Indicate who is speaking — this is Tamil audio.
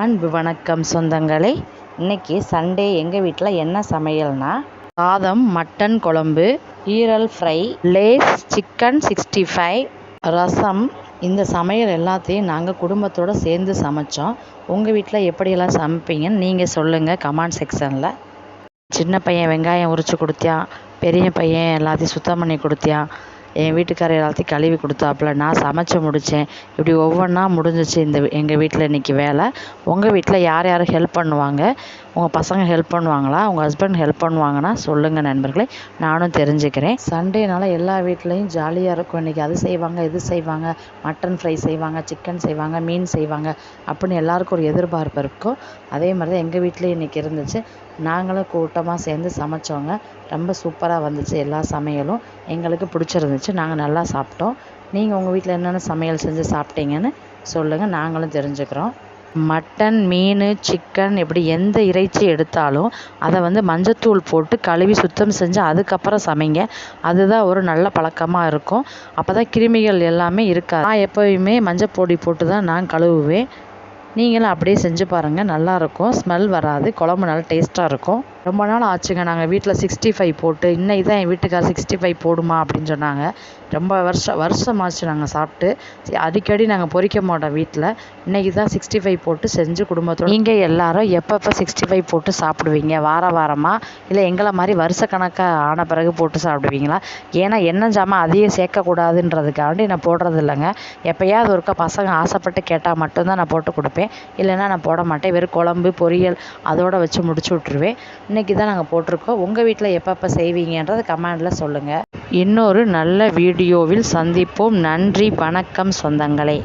Speaker 1: அன்பு வணக்கம் சொந்தங்களே. இன்றைக்கி சண்டே எங்கள் வீட்டில் என்ன சமையல்னா சாதம், மட்டன் குழம்பு, ஈரல் ஃப்ரை, லேஸ், சிக்கன் 65, ரசம். இந்த சமையல் எல்லாத்தையும் நாங்கள் குடும்பத்தோடு சேர்ந்து சமைச்சோம். உங்கள் வீட்டில் எப்படியெல்லாம் சமைப்பீங்கன்னு நீங்கள் சொல்லுங்கள் கமெண்ட் செக்ஷனில். சின்ன பையன் வெங்காயம் உரித்து கொடுத்தியான், பெரிய பையன் எல்லாத்தையும் சுத்தம் பண்ணி கொடுத்தியான், என் வீட்டுக்காரர் எல்லாத்தையும் கழுவி கொடுத்தாப்புல, நான் சமைச்சு முடித்தேன். இப்படி ஒவ்வொன்றா முடிஞ்சிச்சு எங்கள் வீட்டில் இன்றைக்கி வேலை. உங்கள் வீட்டில் யார் யார் ஹெல்ப் பண்ணுவாங்க? உங்கள் பசங்க ஹெல்ப் பண்ணுவாங்களா? உங்கள் ஹஸ்பண்ட் ஹெல்ப் பண்ணுவாங்கன்னா சொல்லுங்கள் நண்பர்களே, நானும் தெரிஞ்சுக்கிறேன். சண்டேனால எல்லா வீட்லேயும் ஜாலியாக இருக்கும். இன்றைக்கி அது செய்வாங்க, இது செய்வாங்க, மட்டன் ஃப்ரை செய்வாங்க, சிக்கன் செய்வாங்க, மீன் செய்வாங்க அப்படின்னு எல்லாருக்கும் ஒரு எதிர்பார்ப்பு இருக்கும். அதே மாதிரி தான் எங்கள் வீட்லேயும் இன்றைக்கி இருந்துச்சு. நாங்களும் கூட்டமாக சேர்ந்து சமைச்சோங்க. ரொம்ப சூப்பராக வந்துச்சு. எல்லா சமையலும் எங்களுக்கு பிடிச்சிருந்துச்சு. நாங்கள் நல்லா சாப்பிட்டோம். நீங்கள் உங்கள் வீட்டில் என்னென்ன சமையல் செஞ்சு சாப்பிட்டீங்கன்னு சொல்லுங்கள், நாங்களும் தெரிஞ்சுக்கிறோம். மட்டன், மீன், சிக்கன் இப்படி எந்த இறைச்சி எடுத்தாலும் அதை மஞ்சத்தூள் போட்டு கழுவி சுத்தம் செஞ்சு அதுக்கப்புறம் சமைங்க. அதுதான் ஒரு நல்ல பழக்கமாக இருக்கும். அப்போ தான் கிருமிகள் எல்லாமே இருக்காது. நான் எப்போயுமே மஞ்சள் பொடி போட்டு தான் நான் கழுவுவேன். நீங்களும் அப்படியே செஞ்சு பாருங்கள், நல்லாயிருக்கும். ஸ்மெல் வராது, குழம்பு நல்லா டேஸ்ட்டாக இருக்கும். ரொம்ப நாள் ஆச்சுங்க நாங்கள் வீட்டில் 65 போட்டு. இன்றைக்கி தான் என் வீட்டுக்கார் 65 போடுமா அப்படின்னு சொன்னாங்க. ரொம்ப வருஷமாச்சு நாங்கள் சாப்பிட்டு. அடிக்கடி நாங்கள் பொரிக்க மாட்டோம் வீட்டில். இன்றைக்கி தான் 65 போட்டு செஞ்சு குடும்பத்தோடு. நீங்கள் எல்லாரும் எப்பப்போ 65 போட்டு சாப்பிடுவீங்க? வாரமாக இல்லை எங்களை மாதிரி வருஷக்கணக்காக ஆன பிறகு போட்டு சாப்பிடுவீங்களா? ஏன்னா எண்ணெய் ஜாமான் அதிகம் சேர்க்கக்கூடாதுன்றதுக்காண்டி நான் போடுறது இல்லைங்க. எப்போயாவது ஒருக்கா பசங்க ஆசைப்பட்டு கேட்டால் மட்டும்தான் நான் போட்டு கொடுப்பேன். இல்லைன்னா நான் போட மாட்டேன். வெறும் குழம்பு, பொரியல் அதோடு வச்சு முடிச்சு விட்ருவேன். இன்றைக்கி தான் நாங்கள் போட்டிருக்கோம். உங்கள் வீட்டில் எப்பப்போ செய்வீங்கன்றதை கமெண்டில் சொல்லுங்கள். இன்னொரு நல்ல வீடியோவில் சந்திப்போம். நன்றி, வணக்கம் சொந்தங்களே.